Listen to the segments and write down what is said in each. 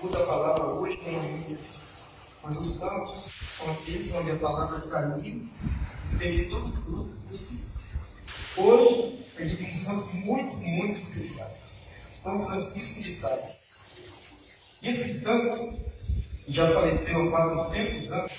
escuta a palavra hoje nem amanhã. Mas os santos são aqueles onde a palavra caiu e fez todo o fruto possível. Hoje, eu digo um santo muito, muito especial. São Francisco de Sales. E esse santo, que já faleceu há quase 200 anos,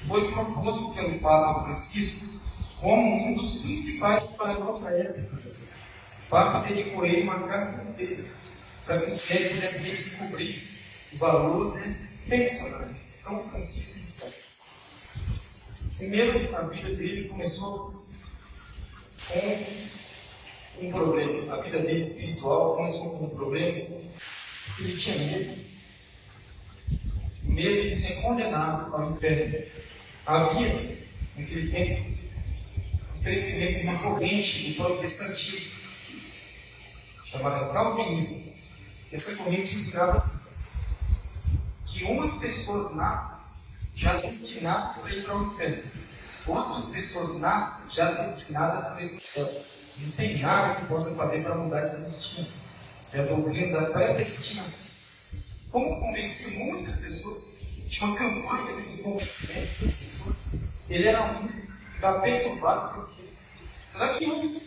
foi proposto pelo Papa Francisco como um dos principais para a nossa época. O Papa dedicou a ele uma carta inteira para que os fiéis pudessem descobrir o valor desse personagem, São Francisco de Sales. Primeiro, a vida dele começou com um problema. A vida dele espiritual começou com um problema. Ele tinha medo de ser condenado ao inferno. Havia, naquele tempo, um crescimento de uma corrente do protestantismo, chamada calvinismo. Essa corrente ensinava assim, que umas pessoas nascem já destinadas para ir para o inferno. Outras pessoas nascem já destinadas para ir para o céu. Não tem nada que possa fazer para mudar esse destino. É a doutrina da predestinação. Como convenci muitas pessoas, tinha uma campanha de convencimento das pessoas, ele era um que estava perturbado porque será que eu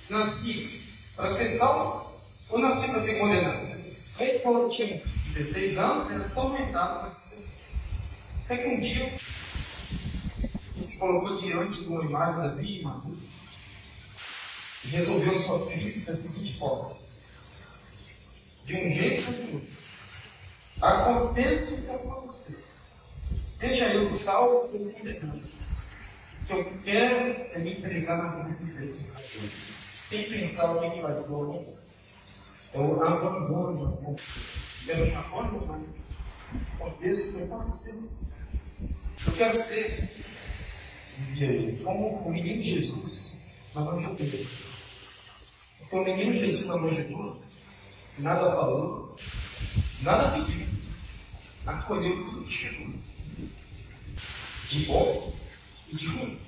nasci para ser salvo ou nasci para ser condenado? Aí quando eu tinha 16 anos, eu era tormentado com essa questão. Até que um dia ele se colocou diante de uma imagem da Virgem Maria e resolveu sua crise da seguinte forma: de um jeito ou de outro, aconteça o que acontecer, seja eu salvo ou condenado, o que eu quero é me entregar nas mãos de Deus, sem pensar o que vai ser ou não. Eu abandono, eu me abandono, aconteça o que acontecer. Eu quero ser, dizia ele, como o menino Jesus na manjedoura. Porque o menino Jesus na manjedoura nada falou, nada pediu, acolheu tudo que chegou, de bom e de ruim.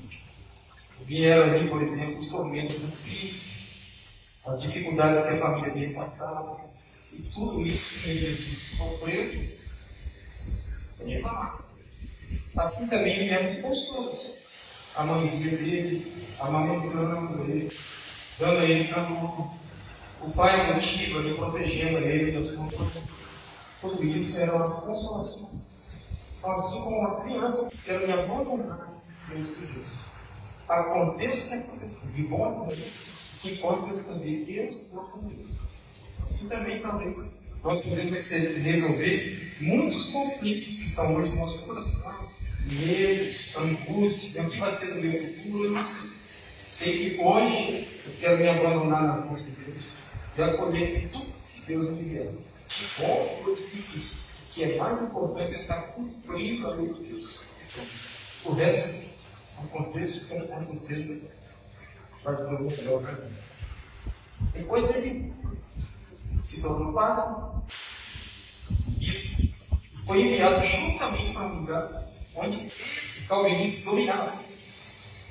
Vieram ali, por exemplo, os tormentos do filho, as dificuldades que a família dele passava, e tudo isso que Jesus sofreu, sem reclamar. Assim também vieram os consolos, a mãezinha dele, amamentando ele, dando a ele calor, o pai motiva ali, protegendo ele das contas. Tudo isso eram as consolações. Então, assim como uma criança que quer me abandonar diante de Deus, aconteça o que acontecer, de bom ou ruim, o que importa é saber Deus está comigo. Assim também, talvez, nós podemos resolver muitos conflitos que estão hoje no nosso coração, medos, angústias, o que vai ser do meu futuro, eu não sei. Sei que hoje eu quero me abandonar nas mãos de Deus e acolher tudo que Deus me der. De bom ou de difícil. O que é mais importante é estar cumprindo a lei de Deus. O resto, aconteça o que acontecer, vai ser o melhor caminho. Depois ele se tornou padre. Isso foi enviado justamente para um lugar onde esses calvinistas dominavam.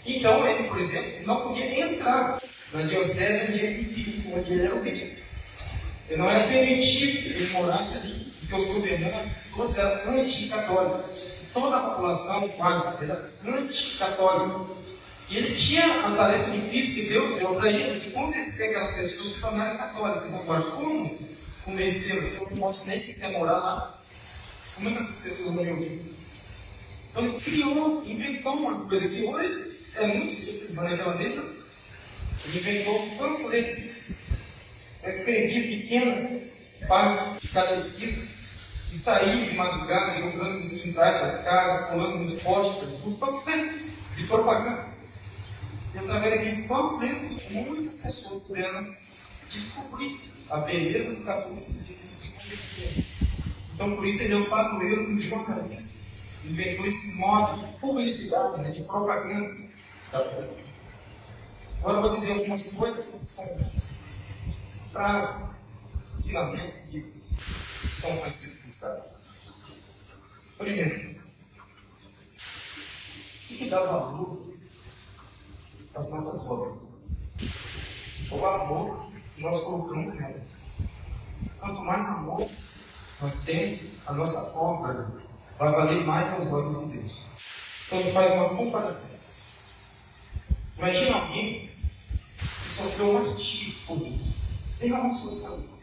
Então ele, por exemplo, não podia entrar na diocese onde ele era o bispo. Ele não era permitido que ele morasse ali, porque os governantes todos eram anticatólicos. Toda a população quase era anticatólica. E ele tinha a tarefa difícil que Deus deu para ele de convencer aquelas pessoas a se tornarem católicas. Agora, como convencê-las? Se eu não posso nem sequer morar lá, como é que essas pessoas vão me ouvir? Então ele criou, inventou uma coisa que hoje é muito simples, mas naquela vez não. Ele inventou os panfletos. Escrevia pequenas partes de cada catecismo e saía de madrugada jogando nos quintais das casas, pulando nos postes, por panfletos de propaganda. E através daqueles panfletos, muitas pessoas puderam descobrir a beleza do catolicismo e se converter. Então, por isso, ele é o padroeiro dos jornalistas. Inventou esse modo de publicidade, de propaganda. Agora eu vou dizer algumas coisas que são frases, ensinamentos de São Francisco de Sales. Primeiro, o que dá valor às nossas obras? O amor que nós colocamos nela. Quanto mais amor, nós temos, a nossa obra vai valer mais aos olhos de Deus. Então ele faz uma comparação. Imagina alguém que sofreu um martírio por Deus. Derramou sua sangue.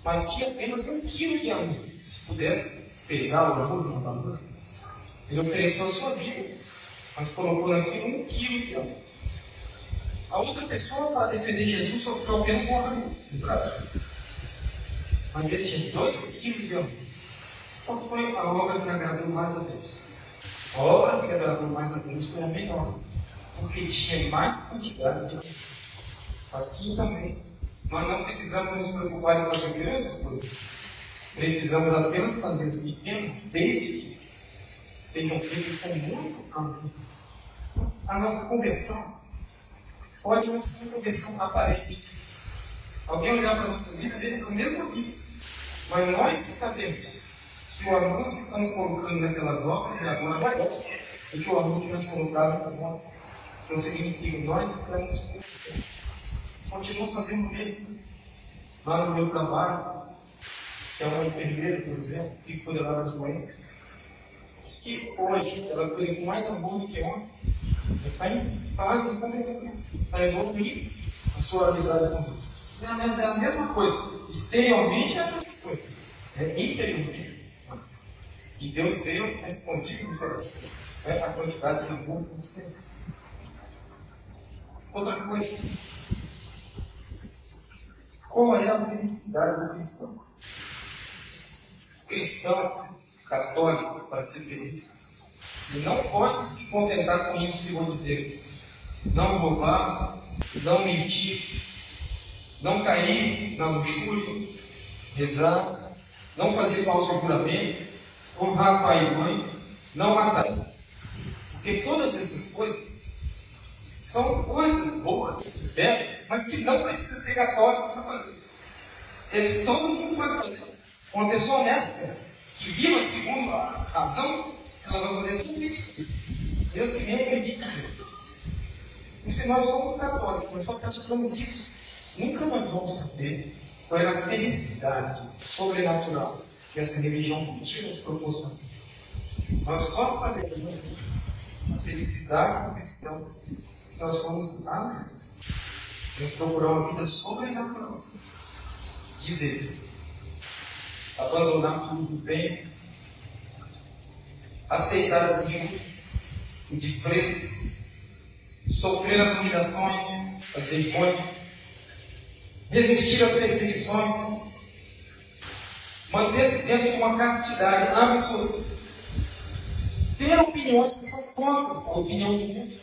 Mas tinha apenas 1 quilo de amor. Se pudesse pesar o amor de uma balança, ele ofereceu a sua vida, mas colocou naquilo 1 quilo de amor. A outra pessoa, para defender Jesus, sofreu apenas um arranhão no braço. Mas ele tinha 2 quilos de amor. Qual foi a obra que agradou mais a Deus? A obra que agradou mais a Deus foi a menor, porque tinha mais quantidade de amor. Assim também, nós não precisamos nos preocupar em fazer grandes coisas. Precisamos apenas fazer as pequenas, desde que sejam feitas com muito amor. A nossa conversão pode não ser uma conversão aparente. Alguém olhar para a nossa vida e ver a mesma vida. Mas nós sabemos que o amor que estamos colocando naquelas obras é agora maior do que o amor que nós colocamos nas obras. Então significa que nós estamos continuamos fazendo o mesmo. Lá no meu trabalho, se é uma enfermeira, por exemplo, que cuida lá das doentes, se hoje ela cuida com mais amor do que ontem, está em fase de conversão, está evoluindo a sua amizade com Deus. Mas é a mesma coisa, exteriormente é a mesma coisa, é interiormente. E Deus veio escondido no coração, a quantidade de amor que nós temos. Outra coisa, qual é a felicidade do cristão? O cristão católico, para ser feliz, ele não pode se contentar com isso que vou dizer. Não roubar, não mentir, não cair na luxúria, rezar, não fazer falso juramento, honrar pai e mãe, não matar. Porque todas essas coisas são coisas boas, belas, mas que não precisa ser católico para fazer. Isso todo mundo vai fazer. Uma pessoa honesta, que viva segundo a razão, ela vai fazer tudo isso. Deus que nem acredita em Deus. E se nós somos católicos, nós só praticamos isso, nunca nós vamos saber qual é a felicidade sobrenatural que essa religião mentira nos proporciona. Nós só sabemos a felicidade do cristão se nós formos lá, nós procurar uma vida sobrenatural. Dizer, abandonar todos os bens, aceitar as injúrias, o desprezo, sofrer as humilhações, as vergonhas, resistir às perseguições, manter-se dentro de uma castidade absoluta, ter opiniões que são contra a opinião de Deus,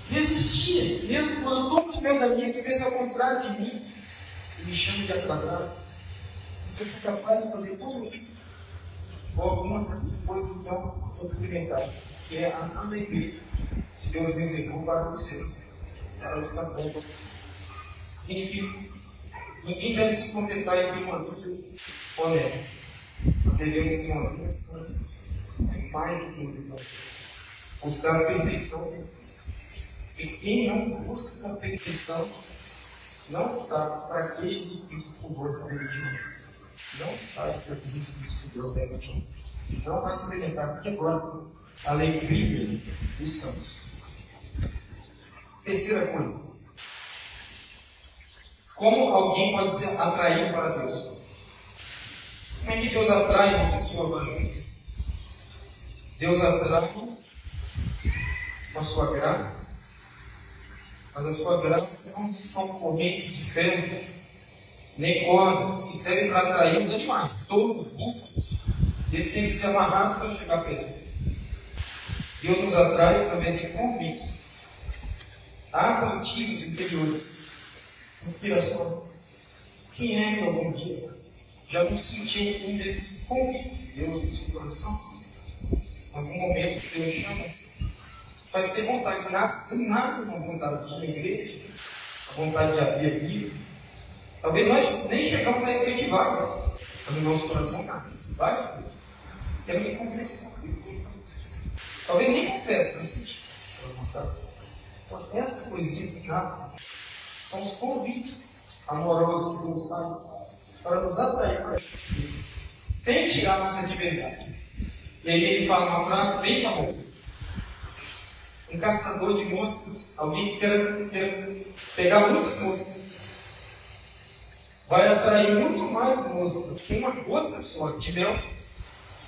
resistir, mesmo quando todos os meus amigos pensam ao contrário de mim e me chamam de atrasado. Se eu for capaz de fazer tudo isso, ou alguma dessas coisas, então, vou experimentar, que é a alegria que Deus reservou para os seus. Ela está pronta. Significa que ninguém deve se contentar em ter uma vida honesta. Devemos ter uma vida santa. É mais do que uma vida honesta. Buscar a perfeição desse. E quem não busca a perfeição não sabe para que Jesus Cristo fundou essa religião. Não sabe para que Jesus Cristo fundou essa religião. Não vai experimentar, porque agora a alegria dos santos. Terceira coisa. Como alguém pode ser atraído para Deus? Como é que Deus atrai uma pessoa para Deus? Deus atrai com a sua graça. Mas a sua graça não são correntes de ferro, nem cordas que servem para atrair os animais. Todos os búfalos, eles têm que ser amarrados para chegar perto. Deus nos atrai através de convites. Há contínuos interiores. Inspiração. Quem é que algum dia já não sentiu um desses convites de Deus no seu coração? Em algum momento Deus chama-se. Faz ter vontade, nasce do nada uma vontade de ir à igreja, a vontade de abrir a Bíblia. Talvez nós nem chegamos a efetivar, mas o nosso coração nasce. Vai, temos que confessar. Talvez nem confesse, mas sentir a vontade. Então, essas coisinhas que nascem são os convites amorosos que Deus faz para nos atrair para a sem tirar nossa liberdade. E aí ele fala uma frase bem famosa. Um caçador de moscas, alguém que quer pegar muitas moscas, vai atrair muito mais moscas com uma gota só de mel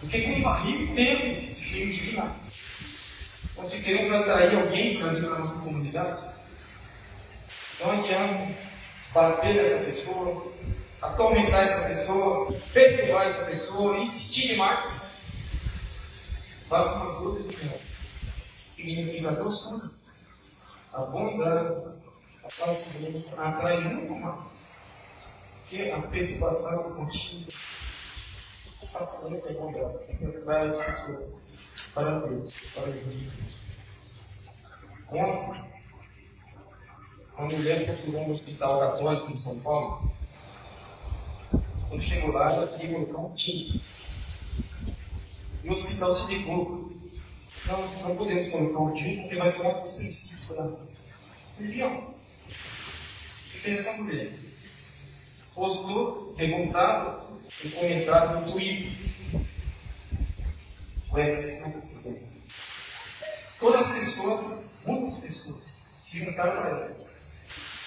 do que com um barril inteiro cheio de vinagre. Então, se queremos atrair alguém para vir na nossa comunidade, não adianta bater nessa pessoa, atormentar essa pessoa, perturbar essa pessoa, insistir demais. Basta uma gota de mel. Significa a doçura, a bondade, a paciência, atrai muito mais que a perturbação contínua. A paciência é bondade, atrai as pessoas para Deus, para Jesus. Como uma mulher procurou um hospital católico em São Paulo, quando chegou lá, ela queria colocar um timbre. E o hospital se ligou. Não podemos colocar um timbre porque vai contra os princípios da religião. O que fez essa mulher? Postou, revoltada, um comentário no Twitter. Todas as pessoas, muitas pessoas, se juntaram a ela.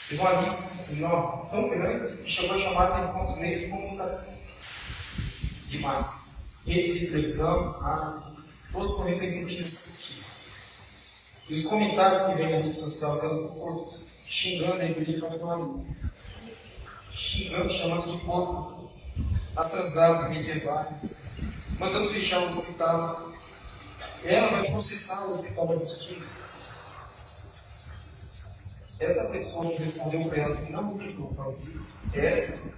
Fez uma lista enorme, tão grande, que chegou a chamar a atenção dos meios de comunicação de massa. Redes de televisão, todos foram repercutindo essa notícia. E os comentários que vêm na rede social delas são todos xingando a igreja católica, xingando, chamando de hipócritas, atrasados, medievais, mandando fechar o hospital. Ela vai processar o hospital da justiça. Essa pessoa que respondeu para ela que não ficou maldito, essa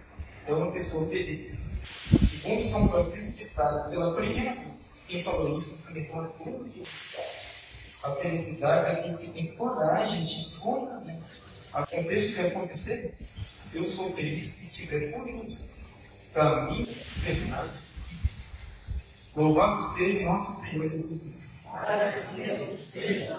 é uma pessoa feliz. Segundo São Francisco de Sales, pela primeira vez, quem falou isso experimentou a pura felicidade. A felicidade é aquele que tem coragem de encontrar. Aconteça o que acontecer, eu sou feliz se estiver comigo. Para mim, verdade. Louvado seja nosso Senhor Jesus Cristo. Agradecido seja.